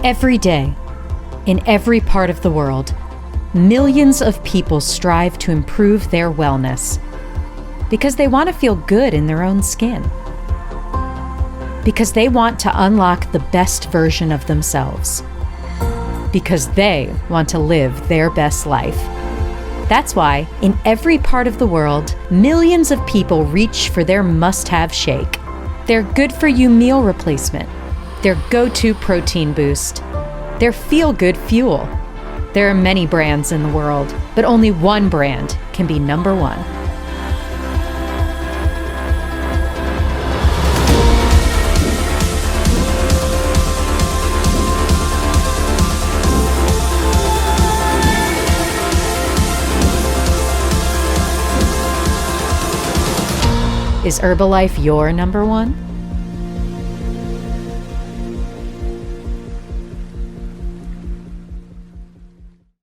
Every day, in every part of the world, millions of people strive to improve their wellness because they want to feel good in their own skin, because they want to unlock the best version of themselves, because they want to live their best life. That's why, in every part of the world, millions of people reach for their must-have shake, their good-for-you meal replacement, their go-to protein boost, their feel-good fuel. There are many brands in the world, but only one brand can be number one. Is Herbalife your number one?